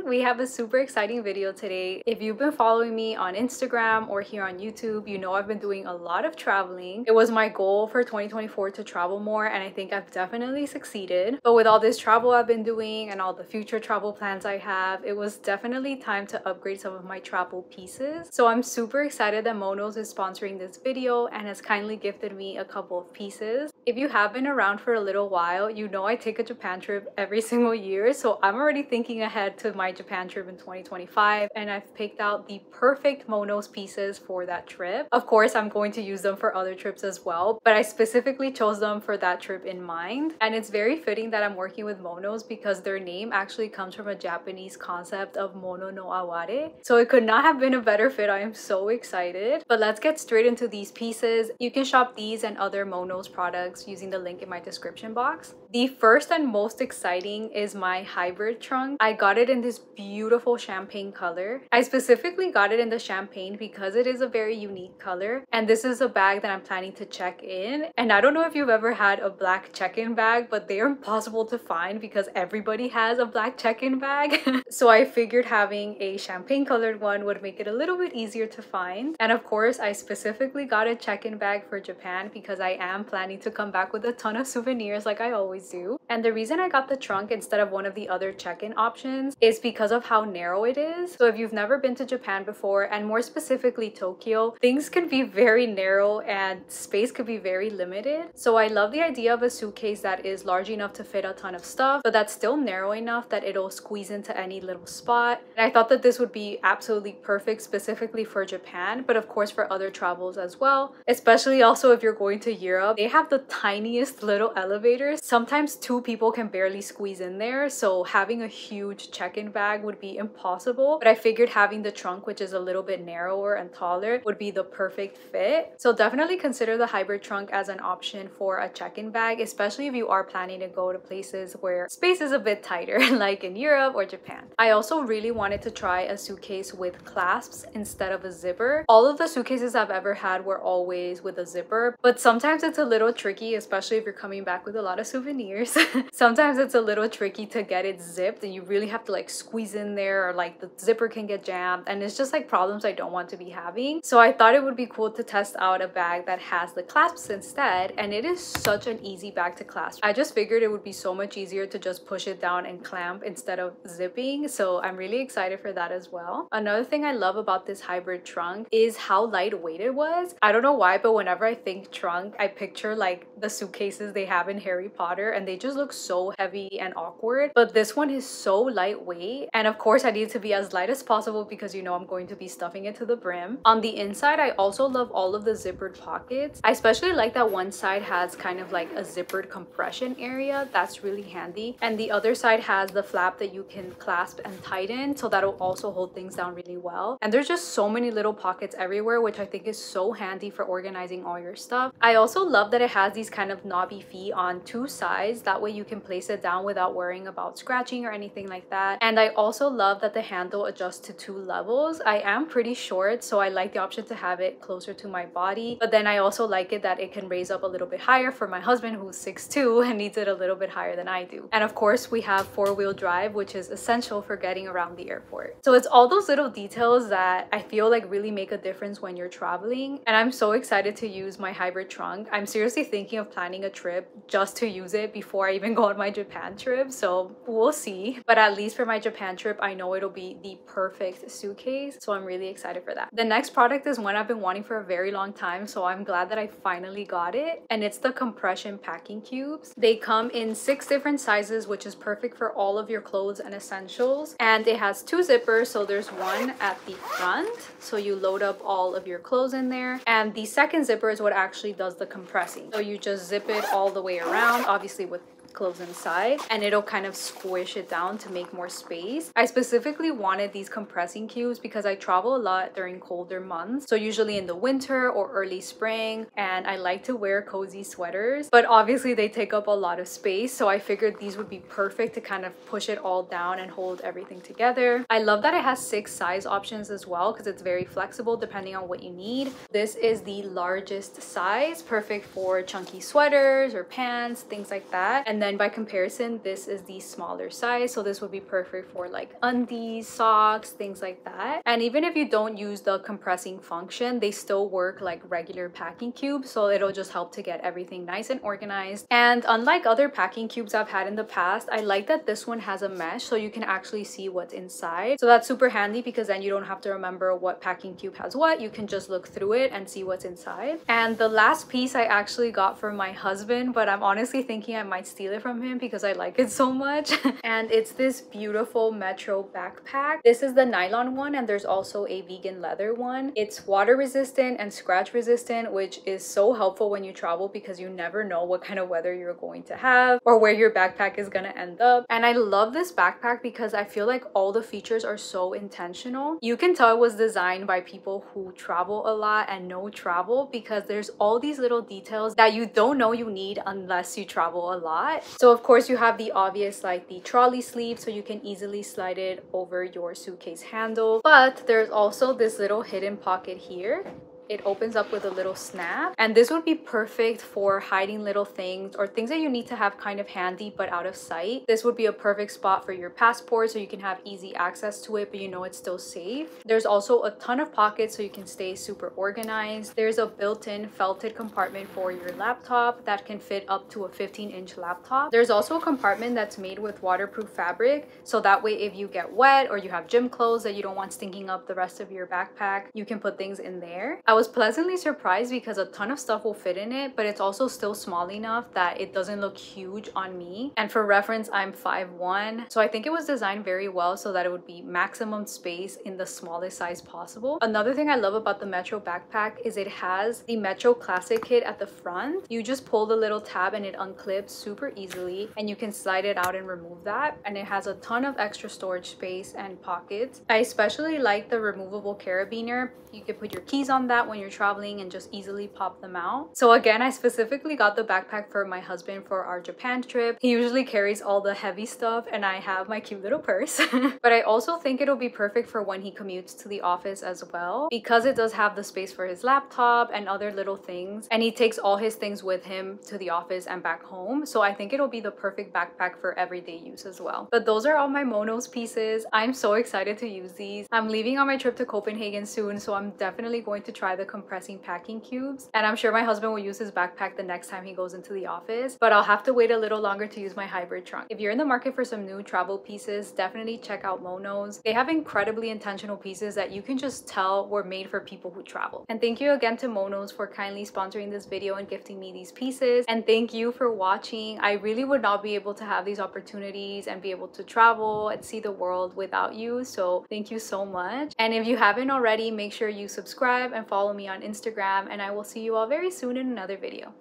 We have a super exciting video today. If you've been following me on Instagram or here on YouTube, you know I've been doing a lot of traveling. It was my goal for 2024 to travel more, and I think I've definitely succeeded. But with all this travel I've been doing and all the future travel plans I have, it was definitely time to upgrade some of my travel pieces. So I'm super excited that MONOS is sponsoring this video and has kindly gifted me a couple of pieces. If you have been around for a little while, you know I take a Japan trip every single year, so I'm already thinking ahead to my Japan trip in 2025, and I've picked out the perfect MONOS pieces for that trip. Of course, I'm going to use them for other trips as well, but I specifically chose them for that trip in mind. And it's very fitting that I'm working with MONOS because their name actually comes from a Japanese concept of mono no aware. So it could not have been a better fit. I am so excited. But let's get straight into these pieces. You can shop these and other MONOS products using the link in my description box. The first and most exciting is my hybrid trunk. I got it in this beautiful champagne color. I specifically got it in the champagne because it is a very unique color, and this is a bag that I'm planning to check in. And I don't know if you've ever had a black check-in bag, but they are impossible to find because everybody has a black check-in bag. So I figured having a champagne colored one would make it a little bit easier to find. And of course, I specifically got a check-in bag for Japan because I am planning to come back with a ton of souvenirs like I always do. And the reason I got the trunk instead of one of the other check-in options is because of how narrow it is. So if you've never been to Japan before, and more specifically Tokyo, things can be very narrow and space could be very limited. So I love the idea of a suitcase that is large enough to fit a ton of stuff, but that's still narrow enough that it'll squeeze into any little spot. And I thought that this would be absolutely perfect specifically for Japan, but of course for other travels as well. Especially also if you're going to Europe, they have the tiniest little elevators. Sometimes two people can barely squeeze in there, so having a huge check-in bag would be impossible. But I figured having the trunk, which is a little bit narrower and taller, would be the perfect fit. So definitely consider the hybrid trunk as an option for a check-in bag, especially if you are planning to go to places where space is a bit tighter, like in Europe or Japan. I also really wanted to try a suitcase with clasps instead of a zipper. All of the suitcases I've ever had were always with a zipper, but sometimes it's a little tricky, especially if you're coming back with a lot of souvenirs. Sometimes it's a little tricky to get it zipped and you really have to like squeeze in there, or like the zipper can get jammed, and it's just like problems I don't want to be having. So I thought it would be cool to test out a bag that has the clasps instead, and it is such an easy bag to clasp. I just figured it would be so much easier to just push it down and clamp instead of zipping, so I'm really excited for that as well. Another thing I love about this hybrid trunk is how lightweight it was. I don't know why, but whenever I think trunk, I picture like the suitcases they have in Harry Potter, and they just look so heavy and awkward. But this one is so lightweight, and of course I need it to be as light as possible because you know I'm going to be stuffing it to the brim. On the inside, I also love all of the zippered pockets. I especially like that one side has kind of like a zippered compression area. That's really handy. And the other side has the flap that you can clasp and tighten, so that'll also hold things down really well. And there's just so many little pockets everywhere, which I think is so handy for organizing all your stuff. I also love that it has these kind of knobby feet on two sides. That way you can place it down without worrying about scratching or anything like that. And I also love that the handle adjusts to 2 levels. I am pretty short, so I like the option to have it closer to my body, but then I also like it that it can raise up a little bit higher for my husband who's 6'2" and needs it a little bit higher than I do. And of course we have 4-wheel drive, which is essential for getting around the airport. So it's all those little details that I feel like really make a difference when you're traveling, and I'm so excited to use my hybrid trunk. I'm seriously thinking of planning a trip just to use it before I even go on my Japan trip, so we'll see. But at least for my Japan trip, I know it'll be the perfect suitcase, so I'm really excited for that. The next product is one I've been wanting for a very long time, so I'm glad that I finally got it, and it's the compression packing cubes. They come in 6 different sizes, which is perfect for all of your clothes and essentials. And it has 2 zippers, so there's one at the front, so you load up all of your clothes in there, and the second zipper is what actually does the compressing. So you just zip it all the way around, obviously with clothes inside, and it'll kind of squish it down to make more space. I specifically wanted these compressing cubes because I travel a lot during colder months, so usually in the winter or early spring, and I like to wear cozy sweaters, but obviously they take up a lot of space, so I figured these would be perfect to kind of push it all down and hold everything together. I love that it has 6 size options as well because it's very flexible depending on what you need. This is the largest size, perfect for chunky sweaters or pants, things like that. And then then by comparison, this is the smaller size, so this would be perfect for like undies, socks, things like that. And even if you don't use the compressing function, they still work like regular packing cubes, so it'll just help to get everything nice and organized. And unlike other packing cubes I've had in the past, I like that this one has a mesh so you can actually see what's inside. So that's super handy because then you don't have to remember what packing cube has what. You can just look through it and see what's inside. And the last piece I actually got from my husband, but I'm honestly thinking I might steal it from him because I like it so much. And it's this beautiful Metro backpack. This is the nylon one, and there's also a vegan leather one. It's water resistant and scratch resistant, which is so helpful when you travel because you never know what kind of weather you're going to have or where your backpack is gonna end up. And I love this backpack because I feel like all the features are so intentional. You can tell it was designed by people who travel a lot and know travel because there's all these little details that you don't know you need unless you travel a lot. So of course you have the obvious like the trolley sleeve, so you can easily slide it over your suitcase handle. But there's also this little hidden pocket here. It opens up with a little snap, and this would be perfect for hiding little things or things that you need to have kind of handy but out of sight. This would be a perfect spot for your passport so you can have easy access to it but you know it's still safe. There's also a ton of pockets so you can stay super organized. There's a built-in felted compartment for your laptop that can fit up to a 15-inch laptop. There's also a compartment that's made with waterproof fabric, so that way if you get wet or you have gym clothes that you don't want stinking up the rest of your backpack, you can put things in there. I was pleasantly surprised because a ton of stuff will fit in it, but it's also still small enough that it doesn't look huge on me. And for reference, I'm 5'1", so I think it was designed very well so that it would be maximum space in the smallest size possible. Another thing I love about the Metro backpack is it has the Metro Classic kit at the front. You just pull the little tab and it unclips super easily, and you can slide it out and remove that. And it has a ton of extra storage space and pockets. I especially like the removable carabiner. You can put your keys on that when you're traveling and just easily pop them out. So again, I specifically got the backpack for my husband for our Japan trip. He usually carries all the heavy stuff and I have my cute little purse. But I also think it'll be perfect for when he commutes to the office as well, because it does have the space for his laptop and other little things, and he takes all his things with him to the office and back home. So I think it'll be the perfect backpack for everyday use as well. But those are all my MONOS pieces. I'm so excited to use these. I'm leaving on my trip to Copenhagen soon, so I'm definitely going to try the compressing packing cubes, and I'm sure my husband will use his backpack the next time he goes into the office, but I'll have to wait a little longer to use my hybrid trunk. If you're in the market for some new travel pieces, definitely check out MONOS. They have incredibly intentional pieces that you can just tell were made for people who travel. And thank you again to MONOS for kindly sponsoring this video and gifting me these pieces, and thank you for watching. I really would not be able to have these opportunities and be able to travel and see the world without you, so thank you so much. And if you haven't already, make sure you subscribe and follow me on Instagram, and I will see you all very soon in another video.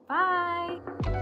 Bye!